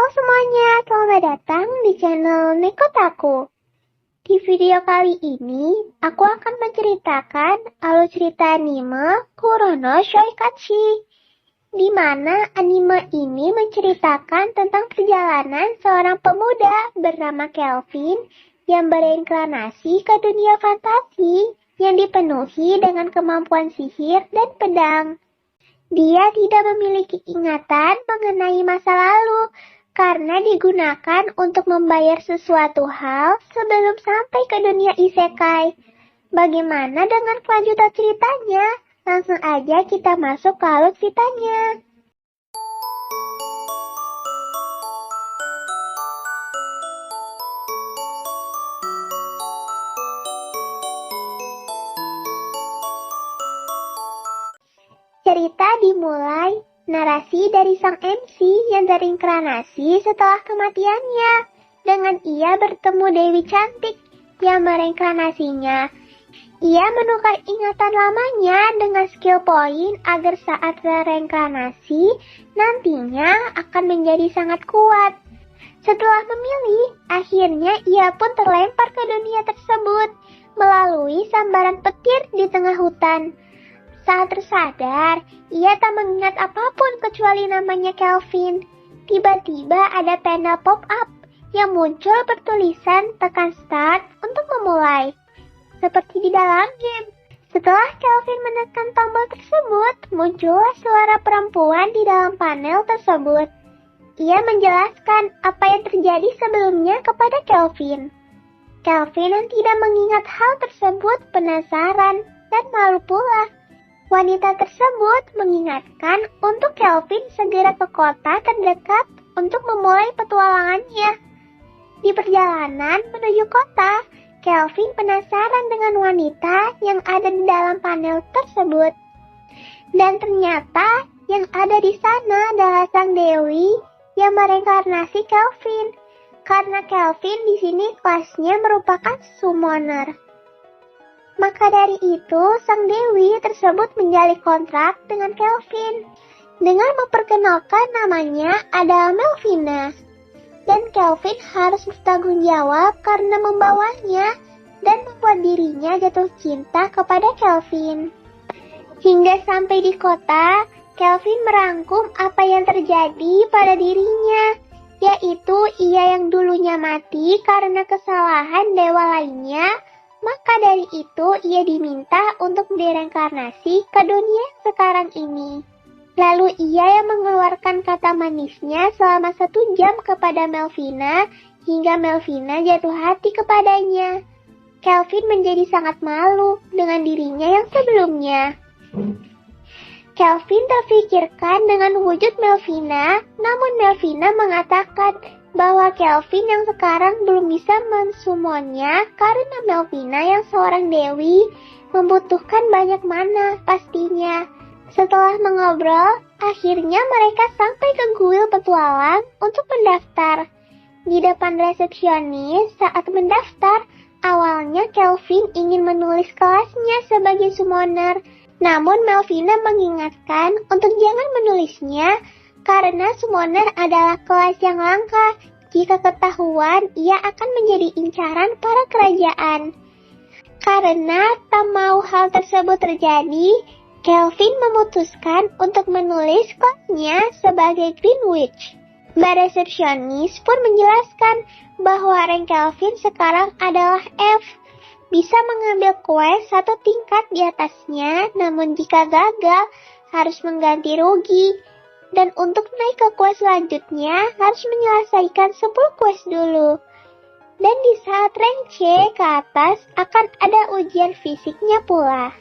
semuanya, selamat datang di channel Nekotaku. Di video kali ini, aku akan menceritakan alur cerita anime Kurono Shoikachi, di mana anime ini menceritakan tentang perjalanan seorang pemuda bernama Kelvin yang bereinkarnasi ke dunia fantasi yang dipenuhi dengan kemampuan sihir dan pedang. Dia tidak memiliki ingatan mengenai masa lalu karena digunakan untuk membayar sesuatu hal sebelum sampai ke dunia isekai. Bagaimana dengan kelanjutan ceritanya? Langsung aja kita masuk ke alur ceritanya. Cerita dimulai narasi dari sang MC yang terinkarnasi setelah kematiannya, dengan ia bertemu Dewi Cantik yang mereinkarnasinya. Ia menukar ingatan lamanya dengan skill point agar saat reinkarnasi nantinya akan menjadi sangat kuat. Setelah memilih, akhirnya ia pun terlempar ke dunia tersebut melalui sambaran petir di tengah hutan. Saat tersadar, ia tak mengingat apapun kecuali namanya Kelvin. Tiba-tiba ada panel pop-up yang muncul bertulisan tekan start untuk memulai, seperti di dalam game. Setelah Kelvin menekan tombol tersebut, muncullah suara perempuan di dalam panel tersebut. Ia menjelaskan apa yang terjadi sebelumnya kepada Kelvin. Kelvin yang tidak mengingat hal tersebut penasaran dan malu pula. Wanita tersebut mengingatkan untuk Kelvin segera ke kota terdekat untuk memulai petualangannya. Di perjalanan menuju kota, Kelvin penasaran dengan wanita yang ada di dalam panel tersebut. Dan ternyata yang ada di sana adalah sang Dewi yang mereinkarnasi Kelvin. Karena Kelvin di sini kelasnya merupakan summoner. Maka dari itu, sang Dewi tersebut menjalin kontrak dengan Kelvin dengan memperkenalkan namanya adalah Melvina. Dan Kelvin harus bertanggung jawab karena membawanya dan membuat dirinya jatuh cinta kepada Kelvin. Hingga sampai di kota, Kelvin merangkum apa yang terjadi pada dirinya, yaitu ia yang dulunya mati karena kesalahan dewa lainnya. Maka dari itu ia diminta untuk direinkarnasi ke dunia sekarang ini. Lalu ia yang mengeluarkan kata manisnya selama 1 jam kepada Melvina hingga Melvina jatuh hati kepadanya. Kelvin menjadi sangat malu dengan dirinya yang sebelumnya. Kelvin terfikirkan dengan wujud Melvina, namun Melvina mengatakan bahwa Kelvin yang sekarang belum bisa mensummonnya karena Melvina yang seorang dewi membutuhkan banyak mana pastinya. Setelah mengobrol, akhirnya mereka sampai ke kuil petualang untuk mendaftar. Di depan resepsionis saat mendaftar, awalnya Kelvin ingin menulis kelasnya sebagai summoner, namun Melvina mengingatkan untuk jangan menulisnya karena summoner adalah kelas yang langka. Jika ketahuan, ia akan menjadi incaran para kerajaan. Karena tak mau hal tersebut terjadi, Kelvin memutuskan untuk menulis kelasnya sebagai Green Witch. Mbak resepsionis pun menjelaskan bahwa rank Kelvin sekarang adalah F. Bisa mengambil quest 1 tingkat di atasnya, namun jika gagal, harus mengganti rugi. Dan untuk naik ke quest selanjutnya, harus menyelesaikan 10 quest dulu. Dan di saat rank C ke atas, akan ada ujian fisiknya pula.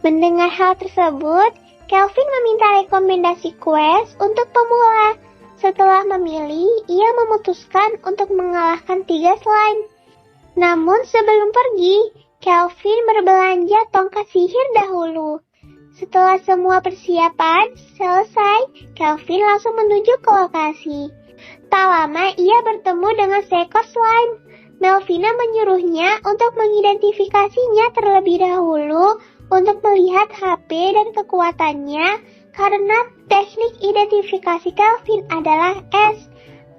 Mendengar hal tersebut, Kelvin meminta rekomendasi quest untuk pemula. Setelah memilih, ia memutuskan untuk mengalahkan 3 slime. Namun sebelum pergi, Kelvin berbelanja tongkat sihir dahulu. Setelah semua persiapan selesai, Kelvin langsung menuju ke lokasi. Tak lama ia bertemu dengan seekor slime. Melvina menyuruhnya untuk mengidentifikasinya terlebih dahulu untuk melihat HP dan kekuatannya karena teknik identifikasi Kelvin adalah S.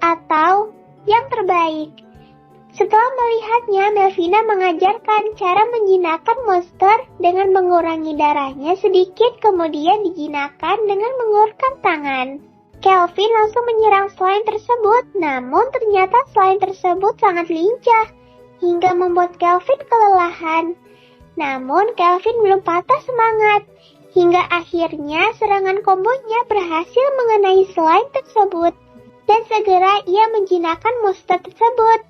atau yang terbaik. Setelah melihatnya, Melvina mengajarkan cara menjinakkan monster dengan mengurangi darahnya sedikit, kemudian dijinakkan dengan mengulurkan tangan. Kelvin langsung menyerang slime tersebut, namun ternyata slime tersebut sangat lincah, hingga membuat Kelvin kelelahan. Namun Kelvin belum patah semangat, hingga akhirnya serangan kombonya berhasil mengenai slime tersebut, dan segera ia menjinakkan monster tersebut.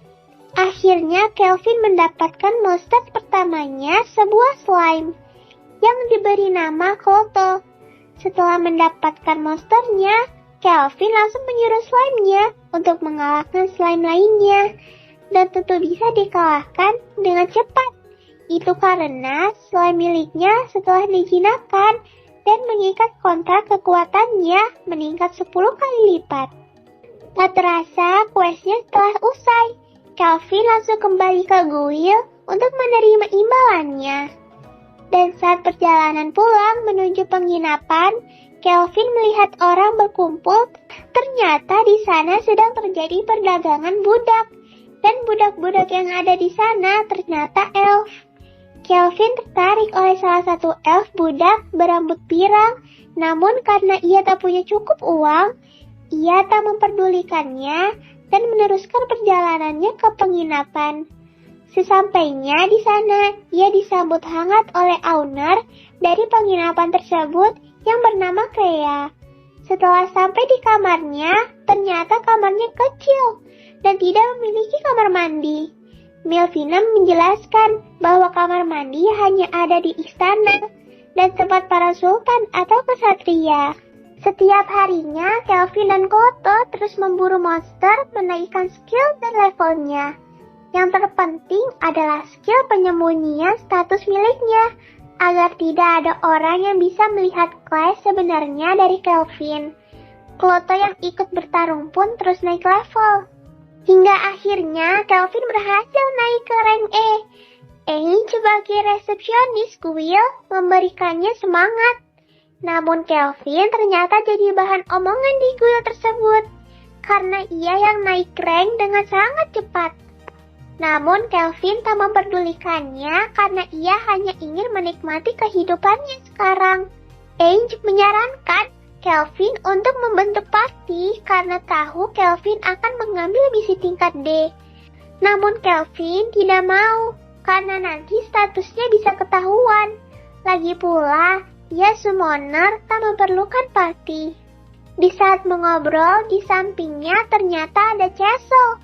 Akhirnya Kelvin mendapatkan monster pertamanya, sebuah slime, yang diberi nama Kloto. Setelah mendapatkan monsternya, Kelvin langsung menyuruh slime-nya untuk mengalahkan slime lainnya, dan tentu bisa dikalahkan dengan cepat. Itu karena slime miliknya setelah dijinakkan dan mengikat kontrak kekuatannya meningkat 10 kali lipat. Tak terasa questnya telah usai. Kelvin langsung kembali ke guild untuk menerima imbalannya. Dan saat perjalanan pulang menuju penginapan, Kelvin melihat orang berkumpul. Ternyata di sana sedang terjadi perdagangan budak, dan budak-budak yang ada di sana ternyata elf. Kelvin tertarik oleh salah satu elf budak berambut pirang, namun karena ia tak punya cukup uang, ia tak memperdulikannya dan meneruskan perjalanannya ke penginapan. Sesampainya di sana, ia disambut hangat oleh owner dari penginapan tersebut yang bernama Clea. Setelah sampai di kamarnya, ternyata kamarnya kecil dan tidak memiliki kamar mandi. Melvina menjelaskan bahwa kamar mandi hanya ada di istana dan tempat para sultan atau kesatria. Setiap harinya, Kelvin dan Kloto terus memburu monster, menaikkan skill dan levelnya. Yang terpenting adalah skill penyembunyian status miliknya, agar tidak ada orang yang bisa melihat class sebenarnya dari Kelvin. Kloto yang ikut bertarung pun terus naik level. Hingga akhirnya, Kelvin berhasil naik ke rank E. Eng sebagai resepsionis guild memberikannya semangat. Namun Kelvin ternyata jadi bahan omongan di guild tersebut, karena ia yang naik rank dengan sangat cepat. Namun Kelvin tak memperdulikannya karena ia hanya ingin menikmati kehidupannya sekarang. Ange menyarankan Kelvin untuk membentuk party karena tahu Kelvin akan mengambil misi tingkat D. Namun Kelvin tidak mau, karena nanti statusnya bisa ketahuan. Lagi pula, ia summoner tak memerlukan party. Di saat mengobrol, di sampingnya ternyata ada Cecil,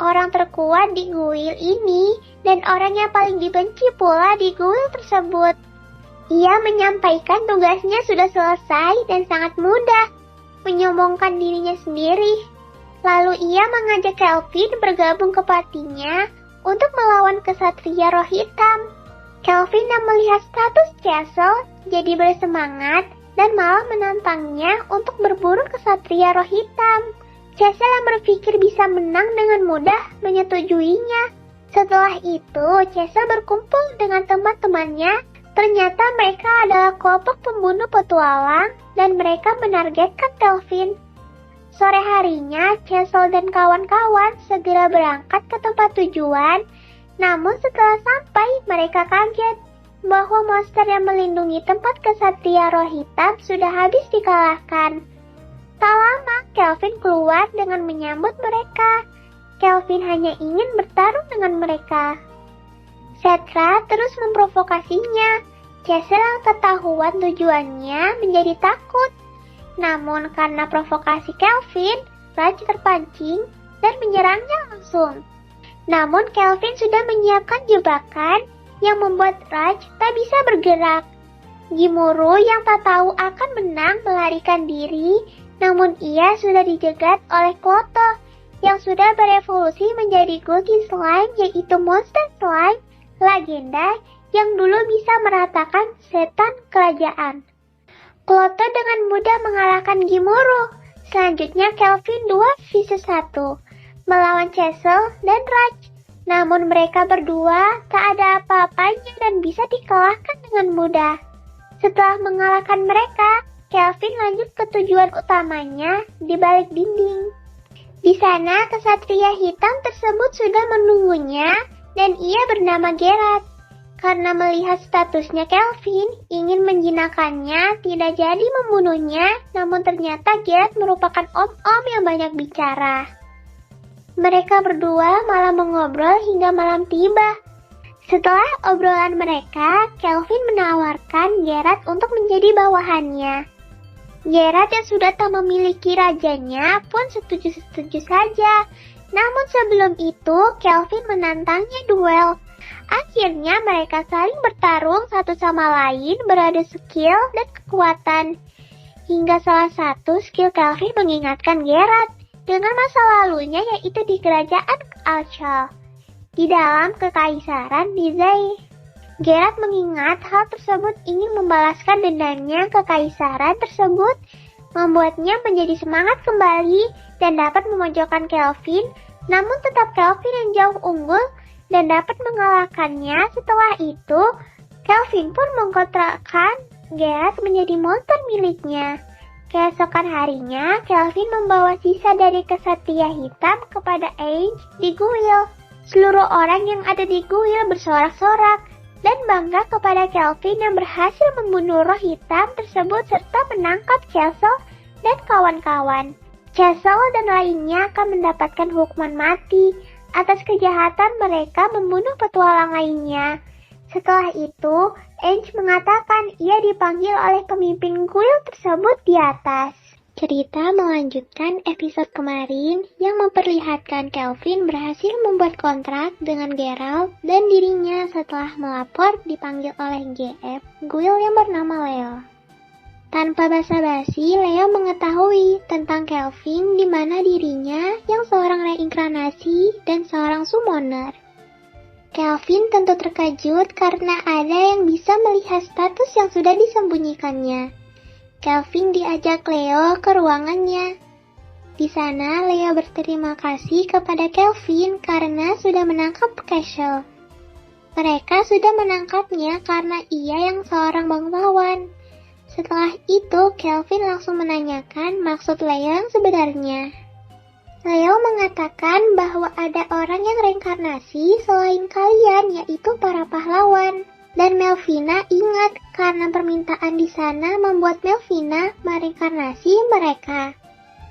orang terkuat di guild ini dan orang yang paling dibenci pula di guild tersebut. Ia menyampaikan tugasnya sudah selesai dan sangat mudah, menyombongkan dirinya sendiri. Lalu ia mengajak Kelvin bergabung ke partinya untuk melawan kesatria roh hitam. Kelvin yang melihat status Cecil jadi bersemangat dan malah menantangnya untuk berburu kesatria roh hitam. Cecil yang berpikir bisa menang dengan mudah menyetujuinya. Setelah itu, Cecil berkumpul dengan teman-temannya. Ternyata mereka adalah kelompok pembunuh petualang dan mereka menargetkan Kelvin. Sore harinya, Cecil dan kawan-kawan segera berangkat ke tempat tujuan. Namun setelah sampai, mereka kaget bahwa monster yang melindungi tempat kesatria roh hitam sudah habis dikalahkan. Tak lama, Kelvin keluar dengan menyambut mereka. Kelvin hanya ingin bertarung dengan mereka. Cetra terus memprovokasinya. Cecil yang ketahuan tujuannya menjadi takut. Namun karena provokasi Kelvin, Raj terpancing dan menyerangnya langsung. Namun Kelvin sudah menyiapkan jebakan yang membuat Raj tak bisa bergerak. Gimuru yang tak tahu akan menang melarikan diri, namun ia sudah dijegat oleh Kloto yang sudah berevolusi menjadi Golden Slime, yaitu monster slime legenda yang dulu bisa meratakan setan kerajaan. Kloto dengan mudah mengalahkan Gimuru. Selanjutnya Kelvin 2 vs 1 melawan Cecil dan Raj. Namun mereka berdua tak ada apa-apanya dan bisa dikalahkan dengan mudah. Setelah mengalahkan mereka, Kelvin lanjut ke tujuan utamanya di balik dinding. Di sana, kesatria hitam tersebut sudah menunggunya dan ia bernama Geralt. Karena melihat statusnya Kelvin, ingin menjinakkannya, tidak jadi membunuhnya, namun ternyata Geralt merupakan om-om yang banyak bicara. Mereka berdua malah mengobrol hingga malam tiba. Setelah obrolan mereka, Kelvin menawarkan Geralt untuk menjadi bawahannya. Geralt yang sudah tak memiliki rajanya pun setuju-setuju saja. Namun sebelum itu, Kelvin menantangnya duel. Akhirnya mereka saling bertarung satu sama lain, beradu skill dan kekuatan. Hingga salah satu skill Kelvin mengingatkan Geralt dengan masa lalunya yaitu di kerajaan Alchol, di dalam kekaisaran Dizay. Geralt mengingat hal tersebut ingin membalaskan dendamnya ke kekaisaran tersebut, membuatnya menjadi semangat kembali dan dapat memojokkan Kelvin, namun tetap Kelvin yang jauh unggul dan dapat mengalahkannya. Setelah itu, Kelvin pun mengkontrakkan Geralt menjadi monster miliknya. Keesokan harinya, Kelvin membawa sisa dari kesatria hitam kepada Ainge di kuil. Seluruh orang yang ada di kuil bersorak-sorak dan bangga kepada Kelvin yang berhasil membunuh roh hitam tersebut serta menangkap Cecil dan kawan-kawan. Cecil dan lainnya akan mendapatkan hukuman mati atas kejahatan mereka membunuh petualang lainnya. Setelah itu, Ainge mengatakan ia dipanggil oleh pemimpin kuil tersebut di atas. Cerita melanjutkan episode kemarin yang memperlihatkan Kelvin berhasil membuat kontrak dengan Geralt dan dirinya setelah melapor dipanggil oleh GM kuil yang bernama Leo. Tanpa basa-basi, Leo mengetahui tentang Kelvin di mana dirinya yang seorang reinkarnasi dan seorang summoner. Kelvin tentu terkejut karena ada yang bisa melihat status yang sudah disembunyikannya. Kelvin diajak Leo ke ruangannya. Di sana, Leo berterima kasih kepada Kelvin karena sudah menangkap Cecil. Mereka sudah menangkapnya karena ia yang seorang bangsawan. Setelah itu, Kelvin langsung menanyakan maksud Leo yang sebenarnya. Leo mengatakan bahwa ada orang yang reinkarnasi selain kalian, yaitu para pahlawan. Dan Melvina ingat karena permintaan di sana membuat Melvina mereinkarnasi mereka.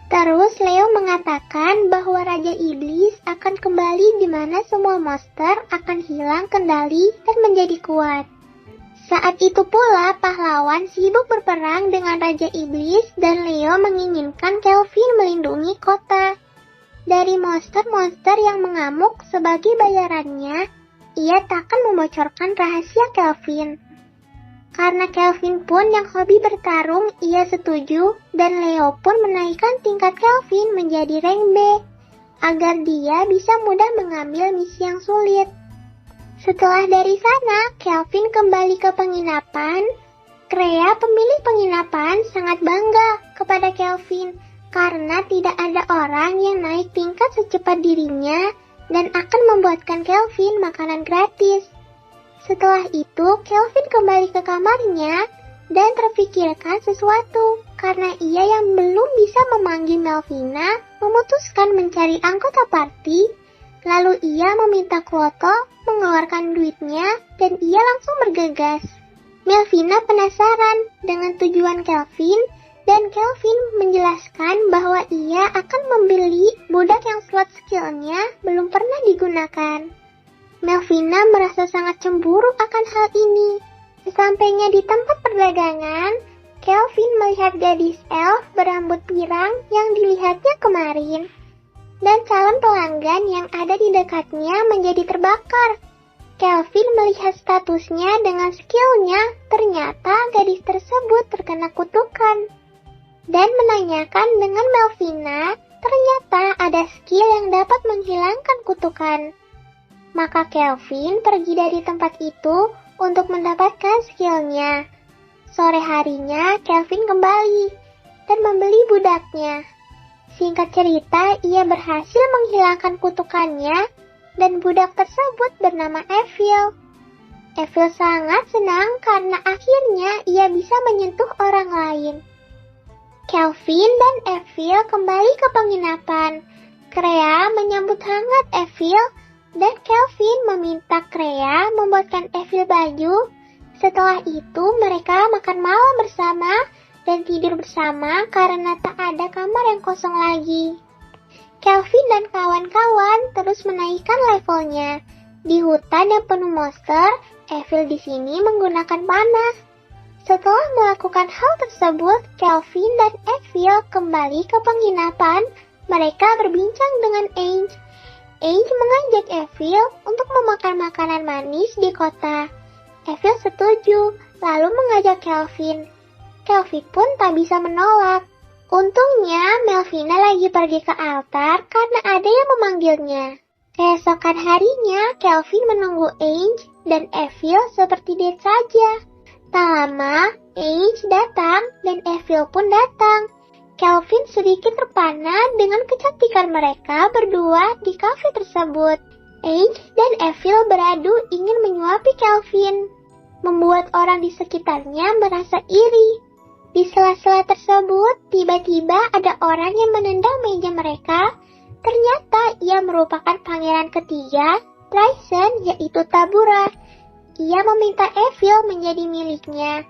Terus Leo mengatakan bahwa Raja Iblis akan kembali di mana semua monster akan hilang kendali dan menjadi kuat. Saat itu pula pahlawan sibuk berperang dengan Raja Iblis dan Leo menginginkan Kelvin melindungi kota dari monster-monster yang mengamuk. Sebagai bayarannya, ia takkan membocorkan rahasia Kelvin. Karena Kelvin pun yang hobi bertarung, ia setuju dan Leo pun menaikkan tingkat Kelvin menjadi rank B agar dia bisa mudah mengambil misi yang sulit. Setelah dari sana, Kelvin kembali ke penginapan. Crea, pemilik penginapan, sangat bangga kepada Kelvin karena tidak ada orang yang naik tingkat secepat dirinya dan akan membuatkan Kelvin makanan gratis. Setelah itu, Kelvin kembali ke kamarnya dan terpikirkan sesuatu karena ia yang belum bisa memanggil Melvina memutuskan mencari anggota party. Lalu ia meminta Kloto mengeluarkan duitnya dan ia langsung bergegas. Melvina penasaran dengan tujuan Kelvin dan Kelvin menjelaskan bahwa ia akan membeli budak yang slot skillnya belum pernah digunakan. Melvina merasa sangat cemburu akan hal ini. Sesampainya di tempat perdagangan, Kelvin melihat gadis elf berambut pirang yang dilihatnya kemarin. Dan calon pelanggan yang ada di dekatnya menjadi terbakar. Kelvin melihat statusnya dengan skillnya, ternyata gadis tersebut terkena kutukan. Dan menanyakan dengan Melvina, ternyata ada skill yang dapat menghilangkan kutukan. Maka Kelvin pergi dari tempat itu untuk mendapatkan skillnya. Sore harinya, Kelvin kembali dan membeli budaknya. Singkat cerita, ia berhasil menghilangkan kutukannya dan budak tersebut bernama Evil. Evil sangat senang karena akhirnya ia bisa menyentuh orang lain. Kelvin dan Evil kembali ke penginapan. Crea menyambut hangat Evil, dan Kelvin meminta Crea membuatkan Evil baju. Setelah itu mereka makan malam bersama dan tidur bersama karena tak ada kamar yang kosong lagi. Kelvin dan kawan-kawan terus menaikkan levelnya. Di hutan yang penuh monster, Evil di sini menggunakan panah. Setelah melakukan hal tersebut, Kelvin dan Evil kembali ke penginapan. Mereka berbincang dengan Ange. Ange mengajak Evil untuk memakan makanan manis di kota. Evil setuju, lalu mengajak Kelvin. Kelvin pun tak bisa menolak. Untungnya Melvina lagi pergi ke altar karena ada yang memanggilnya. Keesokan harinya, Kelvin menunggu Ange dan Evil seperti dia saja. Tak lama, Ange datang dan Evil pun datang. Kelvin sedikit terpana dengan kecantikan mereka berdua di kafe tersebut. Ange dan Evil beradu ingin menyuapi Kelvin, membuat orang di sekitarnya merasa iri. Di sela-sela tersebut, tiba-tiba ada orang yang menendang meja mereka. Ternyata ia merupakan pangeran ketiga, Tristan, yaitu Tabura. Ia meminta Evil menjadi miliknya,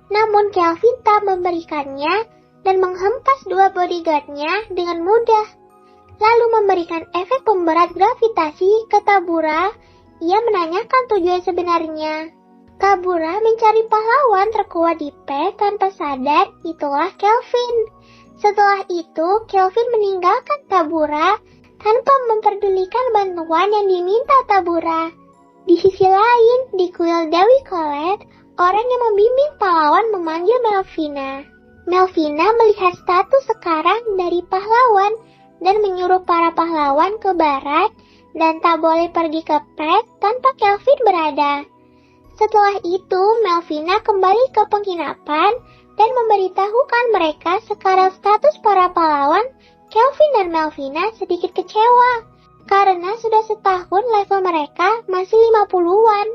namun Kelvin tak memberikannya dan menghempas dua bodyguardnya dengan mudah. Lalu memberikan efek pemberat gravitasi ke Tabura. Ia menanyakan tujuan sebenarnya. Tabura mencari pahlawan terkuat di PES tanpa sadar, itulah Kelvin. Setelah itu, Kelvin meninggalkan Tabura tanpa memperdulikan bantuan yang diminta Tabura. Di sisi lain, di kuil Dewi Colette, orang yang membimbing pahlawan memanggil Melvina. Melvina melihat status sekarang dari pahlawan dan menyuruh para pahlawan ke barat dan tak boleh pergi ke PES tanpa Kelvin berada. Setelah itu, Melvina kembali ke penginapan dan memberitahukan mereka sekarang status para pahlawan. Kelvin dan Melvina sedikit kecewa karena sudah setahun level mereka masih 50-an.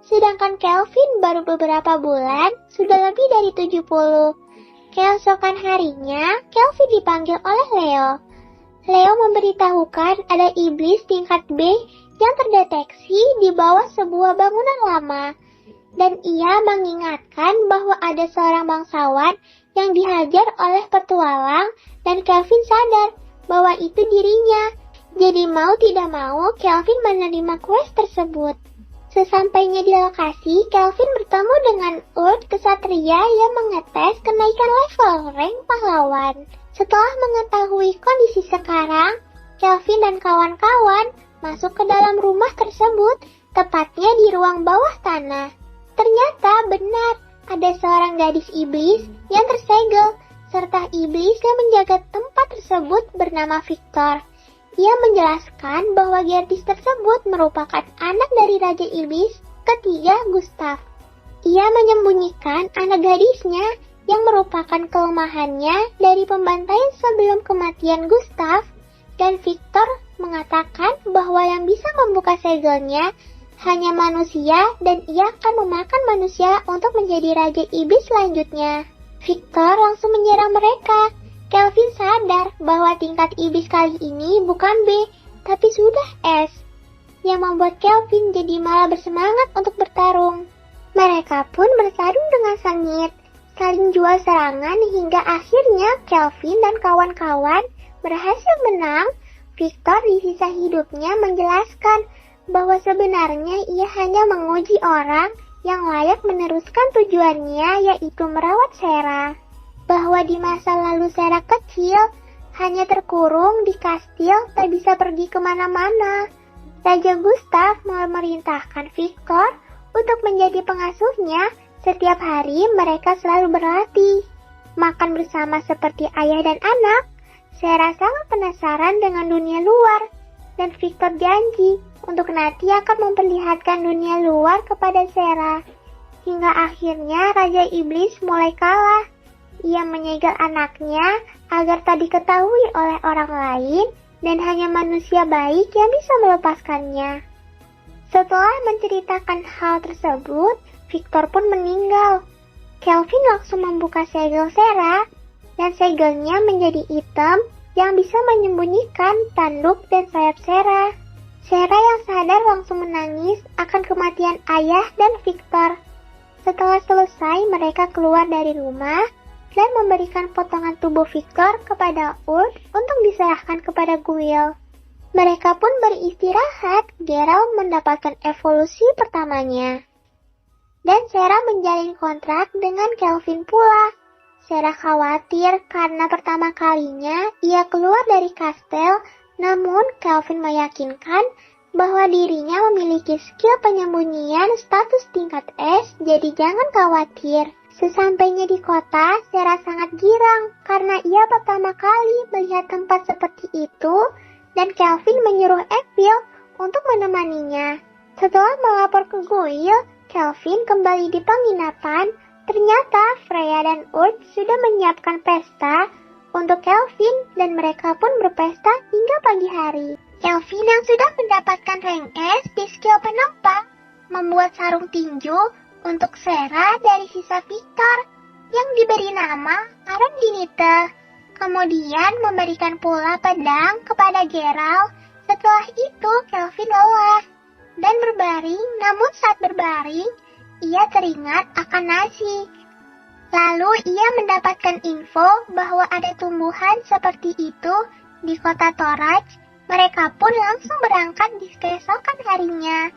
Sedangkan Kelvin baru beberapa bulan sudah lebih dari 70. Keesokan harinya, Kelvin dipanggil oleh Leo. Leo memberitahukan ada iblis tingkat B yang terdeteksi di bawah sebuah bangunan lama. Dan ia mengingatkan bahwa ada seorang bangsawan yang dihajar oleh petualang dan Kelvin sadar bahwa itu dirinya. Jadi mau tidak mau, Kelvin menerima quest tersebut. Sesampainya di lokasi, Kelvin bertemu dengan Urt kesatria yang mengetes kenaikan level rank pahlawan. Setelah mengetahui kondisi sekarang, Kelvin dan kawan-kawan masuk ke dalam rumah tersebut, tepatnya di ruang bawah tanah. Ternyata benar, ada seorang gadis iblis yang tersegel, serta iblis yang menjaga tempat tersebut bernama Victor. Ia menjelaskan bahwa gadis tersebut merupakan anak dari Raja Iblis ketiga Gustav. Ia menyembunyikan anak gadisnya yang merupakan kelemahannya dari pembantaian sebelum kematian Gustav, dan Victor mengatakan bahwa yang bisa membuka segelnya hanya manusia dan ia akan memakan manusia untuk menjadi Raja Iblis selanjutnya. Victor langsung menyerang mereka. Kelvin sadar bahwa tingkat iblis kali ini bukan B, tapi sudah S, yang membuat Kelvin jadi malah bersemangat untuk bertarung. Mereka pun bertarung dengan sengit, saling jual serangan hingga akhirnya Kelvin dan kawan-kawan berhasil menang. Victor di sisa hidupnya menjelaskan bahwa sebenarnya ia hanya menguji orang yang layak meneruskan tujuannya, yaitu merawat Sera. Bahwa di masa lalu Sera kecil hanya terkurung di kastil, tak bisa pergi kemana-mana. Raja Gustav memerintahkan Victor untuk menjadi pengasuhnya. Setiap hari mereka selalu berlatih, makan bersama seperti ayah dan anak. Sera sangat penasaran dengan dunia luar, dan Victor janji untuk nanti akan memperlihatkan dunia luar kepada Sera. Hingga akhirnya Raja Iblis mulai kalah. Ia menyegel anaknya agar tak diketahui oleh orang lain dan hanya manusia baik yang bisa melepaskannya. Setelah menceritakan hal tersebut, Victor pun meninggal. Kelvin langsung membuka segel Sera dan segelnya menjadi hitam yang bisa menyembunyikan tanduk dan sayap Sarah. Sarah yang sadar langsung menangis akan kematian ayah dan Victor. Setelah selesai, mereka keluar dari rumah dan memberikan potongan tubuh Victor kepada Urt untuk diserahkan kepada Guil. Mereka pun beristirahat. Geralt mendapatkan evolusi pertamanya. Dan Sarah menjalin kontrak dengan Kelvin pula. Sarah khawatir karena pertama kalinya ia keluar dari kastel, namun Kelvin meyakinkan bahwa dirinya memiliki skill penyembunyian status tingkat S, jadi jangan khawatir. Sesampainya di kota, Sarah sangat girang karena ia pertama kali melihat tempat seperti itu, dan Kelvin menyuruh Evil untuk menemaninya. Setelah melapor ke Guil, Kelvin kembali di penginapan. Ternyata Freya dan Urt sudah menyiapkan pesta untuk Kelvin dan mereka pun berpesta hingga pagi hari. Kelvin yang sudah mendapatkan rank S di skill penempang membuat sarung tinju untuk Sarah dari sisa Victor yang diberi nama Arundinite. Kemudian memberikan pula pedang kepada Geralt. Setelah itu Kelvin lelah dan berbaring, namun saat berbaring ia teringat akan nasi. Lalu ia mendapatkan info bahwa ada tumbuhan seperti itu di kota Torach. Mereka pun langsung berangkat di keesokan harinya.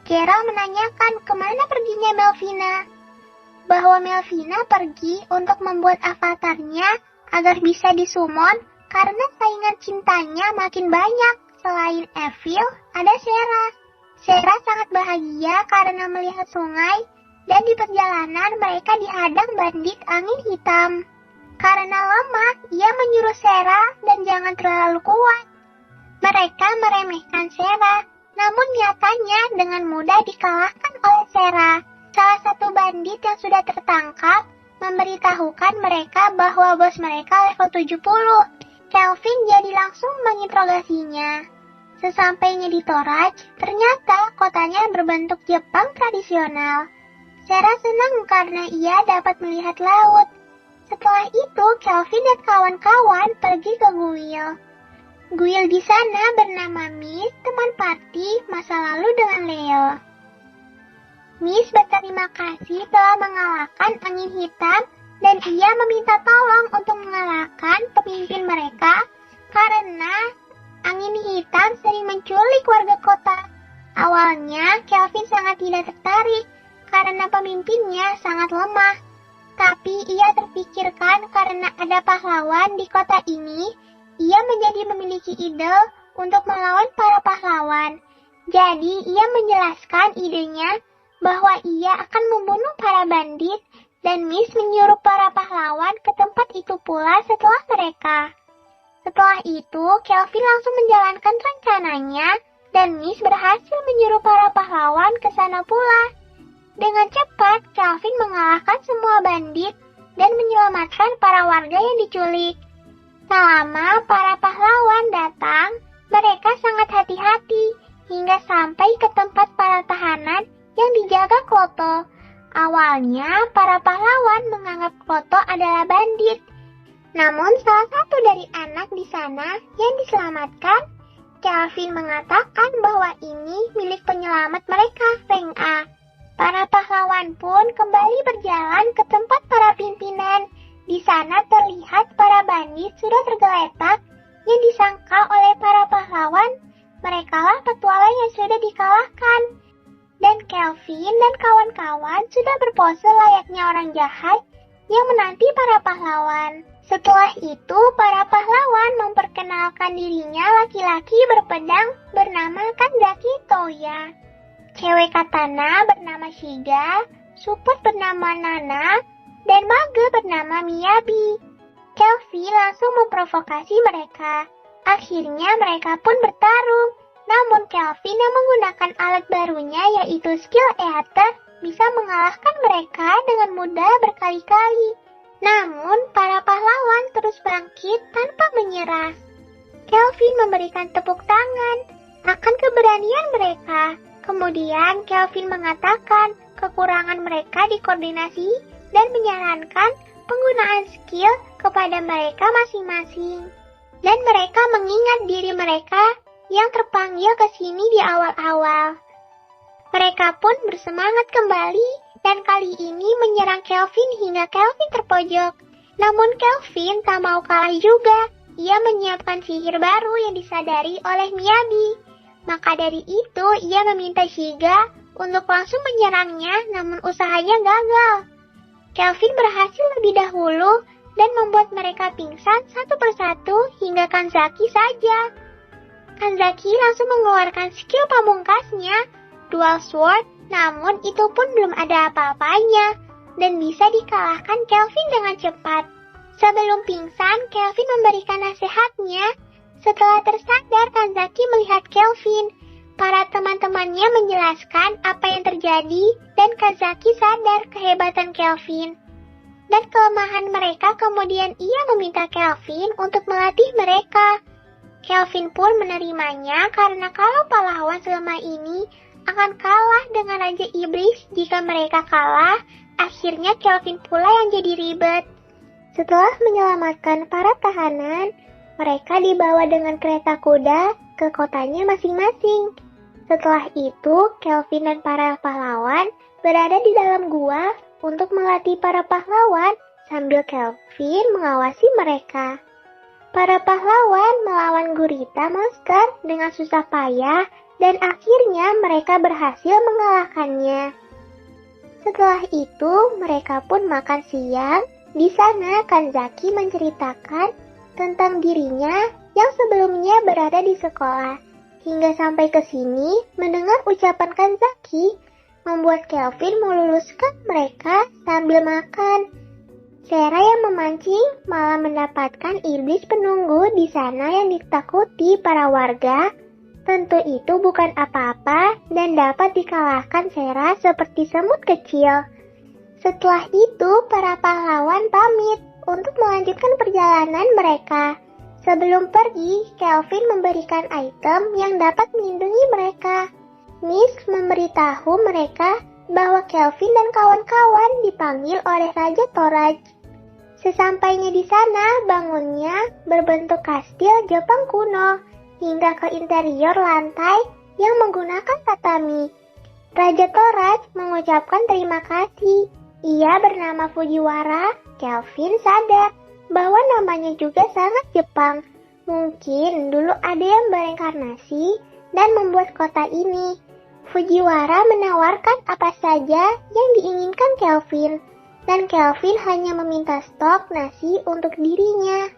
Geralt menanyakan kemana perginya Melvina. Bahwa Melvina pergi untuk membuat avatarnya agar bisa disummon karena saingan cintanya makin banyak. Selain Evil, ada Sarah. Sarah sangat bahagia karena melihat sungai dan di perjalanan mereka dihadang bandit angin hitam. Karena lemah, ia menyuruh Sarah dan jangan terlalu kuat. Mereka meremehkan Sarah, namun nyatanya dengan mudah dikalahkan oleh Sarah. Salah satu bandit yang sudah tertangkap memberitahukan mereka bahwa bos mereka level 70. Kelvin jadi langsung menginterogasinya. Sesampainya di Torach, ternyata kotanya berbentuk Jepang tradisional. Sarah senang karena ia dapat melihat laut. Setelah itu, Kelvin dan kawan-kawan pergi ke Guil. Guil di sana bernama Miss, teman party masa lalu dengan Leo. Miss berterima kasih telah mengalahkan angin hitam dan ia meminta tolong untuk mengalahkan pemimpin mereka karena angin hitam sering menculik warga kota. Awalnya, Kelvin sangat tidak tertarik karena pemimpinnya sangat lemah. Tapi ia terpikirkan karena ada pahlawan di kota ini, ia menjadi memiliki ide untuk melawan para pahlawan. Jadi, ia menjelaskan idenya bahwa ia akan membunuh para bandit dan Miss menyuruh para pahlawan ke tempat itu pula setelah mereka. Setelah itu, Kelvin langsung menjalankan rencananya dan Miss berhasil menyuruh para pahlawan ke sana pula. Dengan cepat, Kelvin mengalahkan semua bandit dan menyelamatkan para warga yang diculik. Tak lama para pahlawan datang, mereka sangat hati-hati hingga sampai ke tempat para tahanan yang dijaga Kloto. Awalnya, para pahlawan menganggap Kloto adalah bandit. Namun salah satu dari anak di sana yang diselamatkan, Kelvin mengatakan bahwa ini milik penyelamat mereka, rank A. Para pahlawan pun kembali berjalan ke tempat para pimpinan. Di sana terlihat para bandit sudah tergeletak yang disangka oleh para pahlawan. Merekalah petualang yang sudah dikalahkan. Dan Kelvin dan kawan-kawan sudah berpose layaknya orang jahat yang menanti para pahlawan. Setelah itu, para pahlawan memperkenalkan dirinya laki-laki berpedang bernama Kanzaki Touya. Cewek katana bernama Shiga, support bernama Nana, dan mage bernama Miyabi. Kelvin langsung memprovokasi mereka. Akhirnya mereka pun bertarung. Namun Kelvin yang menggunakan alat barunya yaitu skill Eater bisa mengalahkan mereka dengan mudah berkali-kali. Namun para pahlawan terus bangkit tanpa menyerah. Kelvin memberikan tepuk tangan akan keberanian mereka. Kemudian Kelvin mengatakan kekurangan mereka di koordinasi dan menyarankan penggunaan skill kepada mereka masing-masing. Dan mereka mengingat diri mereka yang terpanggil ke sini di awal-awal. Mereka pun bersemangat kembali dan kali ini menyerang Kelvin hingga Kelvin terpojok. Namun Kelvin tak mau kalah juga. Ia menyiapkan sihir baru yang disadari oleh Miyabi. Maka dari itu ia meminta Shiga untuk langsung menyerangnya, namun usahanya gagal. Kelvin berhasil lebih dahulu dan membuat mereka pingsan satu persatu hingga Kanzaki saja. Kanzaki langsung mengeluarkan skill pamungkasnya, Dual Sword, namun itu pun belum ada apa-apanya dan bisa dikalahkan Kelvin dengan cepat. Sebelum pingsan, Kelvin memberikan nasihatnya. Setelah tersadar, Kanzaki melihat Kelvin. Para teman-temannya menjelaskan apa yang terjadi dan Kanzaki sadar kehebatan Kelvin. Dan kelemahan mereka, kemudian ia meminta Kelvin untuk melatih mereka. Kelvin pun menerimanya karena kalau pahlawan selama ini akan kalah dengan Raja Iblis. Jika mereka kalah, akhirnya Kelvin pula yang jadi ribet. Setelah menyelamatkan para tahanan, mereka dibawa dengan kereta kuda ke kotanya masing-masing. Setelah itu, Kelvin dan para pahlawan berada di dalam gua untuk melatih para pahlawan sambil Kelvin mengawasi mereka. Para pahlawan melawan gurita monster dengan susah payah dan akhirnya mereka berhasil mengalahkannya. Setelah itu, mereka pun makan siang. Di sana, Kanzaki menceritakan tentang dirinya yang sebelumnya berada di sekolah. Hingga sampai ke sini, mendengar ucapan Kanzaki membuat Kelvin meluluskan mereka sambil makan. Sera yang memancing malah mendapatkan iblis penunggu di sana yang ditakuti para warga. Tentu itu bukan apa-apa dan dapat dikalahkan Sera seperti semut kecil. Setelah itu, para pahlawan pamit untuk melanjutkan perjalanan mereka. Sebelum pergi, Kelvin memberikan item yang dapat melindungi mereka. Misk memberitahu mereka bahwa Kelvin dan kawan-kawan dipanggil oleh Raja Toraj. Sesampainya di sana, bangunnya berbentuk kastil Jepang kuno hingga ke interior lantai yang menggunakan tatami. Raja Toraj mengucapkan terima kasih. Ia bernama Fujiwara. Kelvin sadar bahwa namanya juga sangat Jepang. Mungkin dulu ada yang bereinkarnasi dan membuat kota ini. Fujiwara menawarkan apa saja yang diinginkan Kelvin. Dan Kelvin hanya meminta stok nasi untuk dirinya.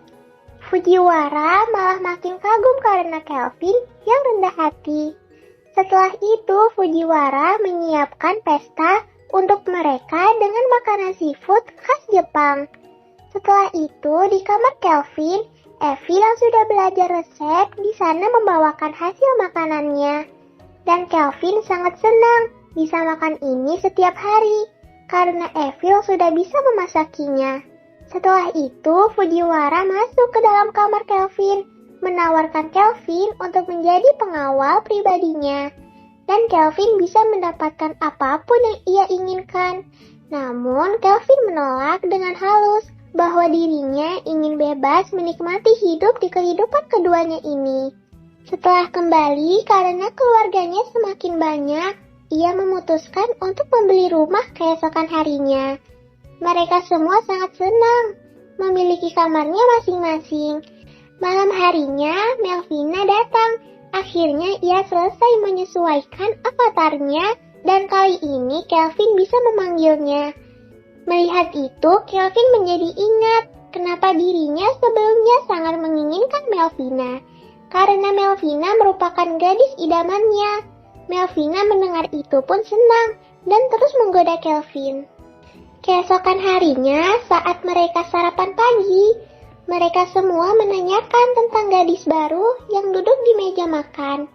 Fujiwara malah makin kagum karena Kelvin yang rendah hati. Setelah itu, Fujiwara menyiapkan pesta untuk mereka dengan makanan seafood khas Jepang. Setelah itu, di kamar Kelvin, Evie yang sudah belajar resep di sana membawakan hasil makanannya. Dan Kelvin sangat senang bisa makan ini setiap hari karena Evil sudah bisa memasakinya. Setelah itu, Fujiwara masuk ke dalam kamar Kelvin, menawarkan Kelvin untuk menjadi pengawal pribadinya. Dan Kelvin bisa mendapatkan apapun yang ia inginkan. Namun, Kelvin menolak dengan halus bahwa dirinya ingin bebas menikmati hidup di kehidupan keduanya ini. Setelah kembali karena keluarganya semakin banyak, ia memutuskan untuk membeli rumah keesokan harinya. Mereka semua sangat senang memiliki kamarnya masing-masing. Malam harinya, Melvina datang. Akhirnya ia selesai menyesuaikan avatarnya dan kali ini Kelvin bisa memanggilnya. Melihat itu, Kelvin menjadi ingat kenapa dirinya sebelumnya sangat menginginkan Melvina. Karena Melvina merupakan gadis idamannya. Melvina mendengar itu pun senang dan terus menggoda Kelvin. Keesokan harinya, saat mereka sarapan pagi, mereka semua menanyakan tentang gadis baru yang duduk di meja makan.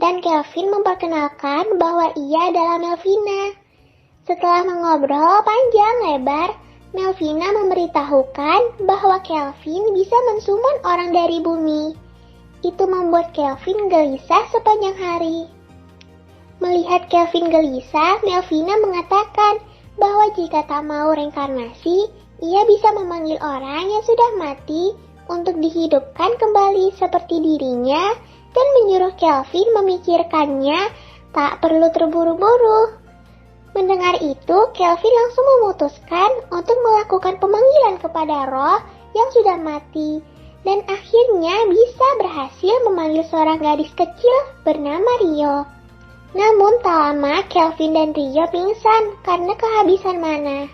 Dan Kelvin memperkenalkan bahwa ia adalah Melvina. Setelah mengobrol panjang lebar, Melvina memberitahukan bahwa Kelvin bisa mensummon orang dari bumi. Itu membuat Kelvin gelisah sepanjang hari. Melihat Kelvin gelisah, Melvina mengatakan bahwa jika tak mau reinkarnasi, ia bisa memanggil orang yang sudah mati untuk dihidupkan kembali seperti dirinya dan menyuruh Kelvin memikirkannya tak perlu terburu-buru. Mendengar itu, Kelvin langsung memutuskan untuk melakukan pemanggilan kepada roh yang sudah mati, dan akhirnya bisa berhasil memanggil seorang gadis kecil bernama Rio. Namun tak lama Kelvin dan Rio pingsan karena kehabisan mana.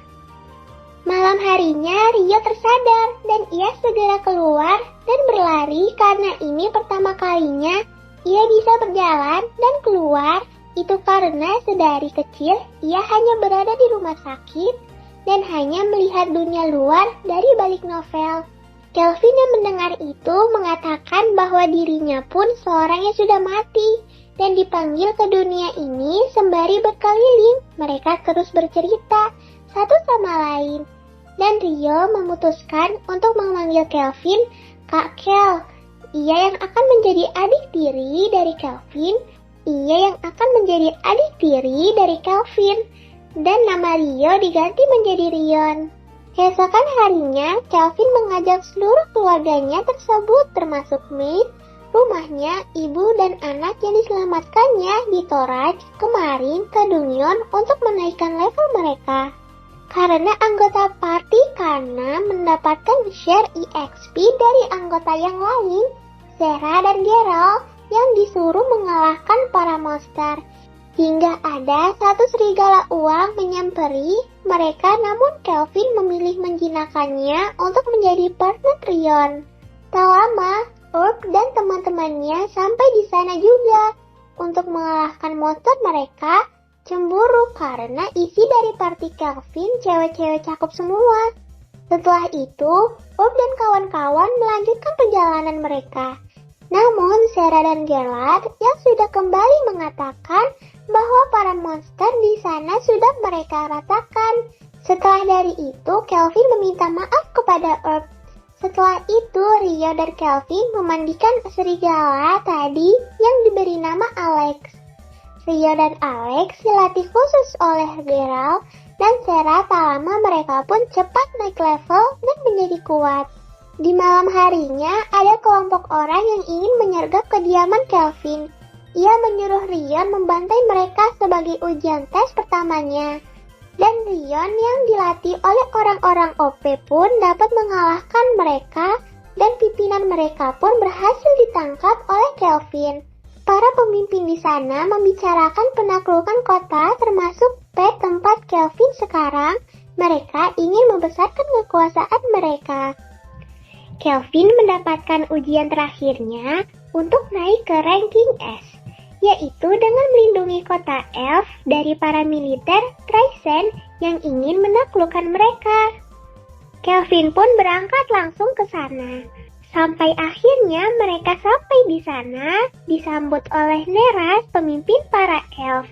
Malam harinya Rio tersadar dan ia segera keluar dan berlari karena ini pertama kalinya ia bisa berjalan dan keluar. Itu karena sedari kecil ia hanya berada di rumah sakit dan hanya melihat dunia luar dari balik novel. Kelvin yang mendengar itu mengatakan bahwa dirinya pun seorang yang sudah mati dan dipanggil ke dunia ini sembari berkeliling. Mereka terus bercerita satu sama lain. Dan Rio memutuskan untuk memanggil Kelvin Kak Kel. Ia yang akan menjadi adik tiri dari Kelvin. Ia yang akan menjadi adik tiri dari Kelvin, dan nama Rio diganti menjadi Rion. Keesokan harinya, Kelvin mengajak seluruh keluarganya tersebut termasuk maid, rumahnya, ibu dan anak yang diselamatkannya di Toraj kemarin ke Dungyeon untuk menaikkan level mereka. Karena anggota party Kana mendapatkan share EXP dari anggota yang lain, Sarah dan Geralt, yang disuruh mengalahkan para monster. Hingga ada satu serigala uang menyamperi mereka, namun Kelvin memilih menjinakkannya untuk menjadi partner Rion. Tak lama, Urk dan teman-temannya sampai di sana juga. Untuk mengalahkan monster mereka, cemburu karena isi dari party Kelvin cewek-cewek cakep semua. Setelah itu, Urk dan kawan-kawan melanjutkan perjalanan mereka. Namun, Sarah dan Geralt yang sudah kembali mengatakan bahwa para monster di sana sudah mereka ratakan. Setelah dari itu, Kelvin meminta maaf kepada Urk. Setelah itu, Rio dan Kelvin memandikan serigala tadi yang diberi nama Alex. Rio dan Alex dilatih khusus oleh Geralt dan Sarah. Tak lama mereka pun cepat naik level dan menjadi kuat. Di malam harinya, ada kelompok orang yang ingin menyergap kediaman Kelvin. Ia menyuruh Rion membantai mereka sebagai ujian tes pertamanya. Dan Rion yang dilatih oleh orang-orang OP pun dapat mengalahkan mereka, dan pimpinan mereka pun berhasil ditangkap oleh Kelvin. Para pemimpin di sana membicarakan penaklukan kota termasuk pet tempat Kelvin sekarang. Mereka ingin membesarkan kekuasaan mereka. Kelvin mendapatkan ujian terakhirnya untuk naik ke ranking S, yaitu dengan melindungi kota Elf dari para militer Trysen yang ingin menaklukkan mereka. Kelvin pun berangkat langsung ke sana. Sampai akhirnya mereka sampai di sana, disambut oleh Neras, pemimpin para Elf.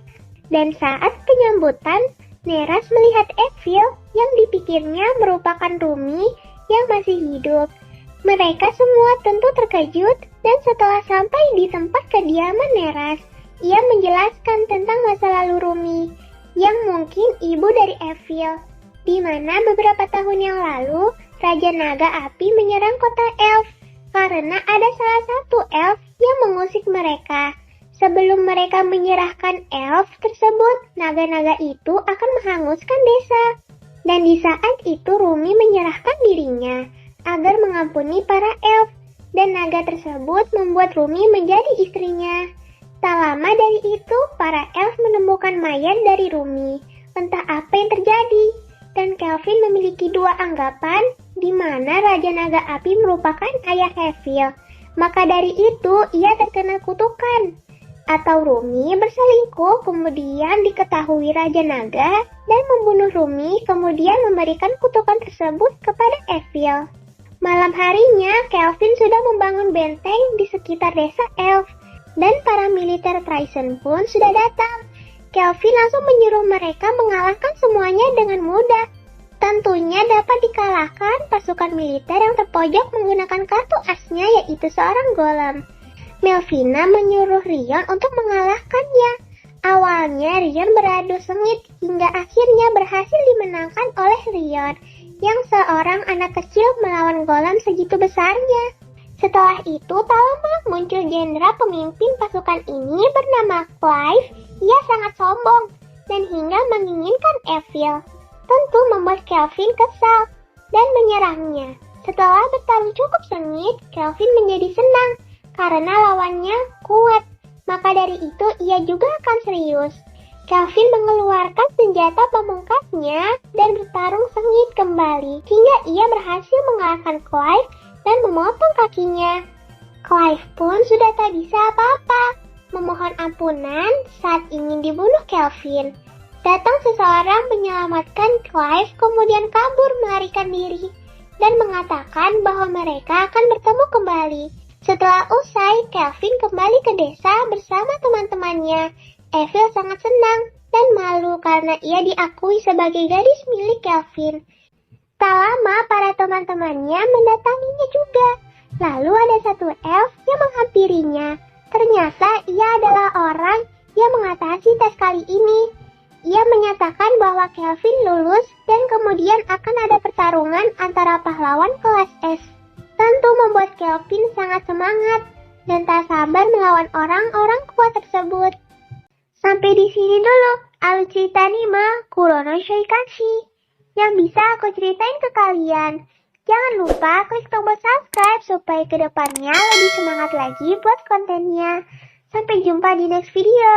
Dan saat penyambutan, Neras melihat Evil yang dipikirnya merupakan Rumi yang masih hidup. Mereka semua tentu terkejut, dan setelah sampai di tempat kediaman Neras, ia menjelaskan tentang masa lalu Rumi, yang mungkin ibu dari Evil, di mana beberapa tahun yang lalu, Raja Naga Api menyerang kota Elf, karena ada salah satu Elf yang mengusik mereka. Sebelum mereka menyerahkan Elf tersebut, naga-naga itu akan menghanguskan desa. Dan di saat itu Rumi menyerahkan dirinya agar mengampuni para elf, dan naga tersebut membuat Rumi menjadi istrinya. Tak lama dari itu, para elf menemukan mayat dari Rumi. Entah apa yang terjadi, dan Kelvin memiliki dua anggapan, di mana Raja Naga Api merupakan ayah Evil. Maka dari itu, ia terkena kutukan. Atau Rumi berselingkuh, kemudian diketahui Raja Naga, dan membunuh Rumi, kemudian memberikan kutukan tersebut kepada Evil. Malam harinya, Kelvin sudah membangun benteng di sekitar desa Elf, dan para militer Trysen pun sudah datang. Kelvin langsung menyuruh mereka mengalahkan semuanya dengan mudah. Tentunya dapat dikalahkan pasukan militer yang terpojok menggunakan kartu asnya, yaitu seorang golem. Melvina menyuruh Rion untuk mengalahkannya. Awalnya Rion beradu sengit hingga akhirnya berhasil dimenangkan oleh Rion, yang seorang anak kecil melawan golem segitu besarnya. Setelah itu, tak lama muncul jenderal pemimpin pasukan ini bernama Clive. Ia sangat sombong dan hingga menginginkan Evil. Tentu membuat Kelvin kesal dan menyerangnya. Setelah bertarung cukup sengit, Kelvin menjadi senang karena lawannya kuat. Maka dari itu ia juga akan serius. Kelvin mengeluarkan senjata pamungkasnya dan bertarung sengit kembali hingga ia berhasil mengalahkan Clive dan memotong kakinya. Clive pun sudah tak bisa apa-apa, memohon ampunan saat ingin dibunuh Kelvin. Datang seseorang menyelamatkan Clive kemudian kabur melarikan diri dan mengatakan bahwa mereka akan bertemu kembali. Setelah usai, Kelvin kembali ke desa bersama teman-temannya. Evil sangat senang dan malu karena ia diakui sebagai gadis milik Kelvin. Tak lama para teman-temannya mendatanginya juga. Lalu ada satu elf yang menghampirinya. Ternyata ia adalah orang yang mengatasi tes kali ini. Ia menyatakan bahwa Kelvin lulus dan kemudian akan ada pertarungan antara pahlawan kelas S. Tentu membuat Kelvin sangat semangat dan tak sabar melawan orang-orang kuat tersebut. Sampai di sini dulu alur cerita anime Kurono Shoikashi yang bisa aku ceritain ke kalian. Jangan lupa klik tombol subscribe supaya kedepannya lebih semangat lagi buat kontennya. Sampai jumpa di next video.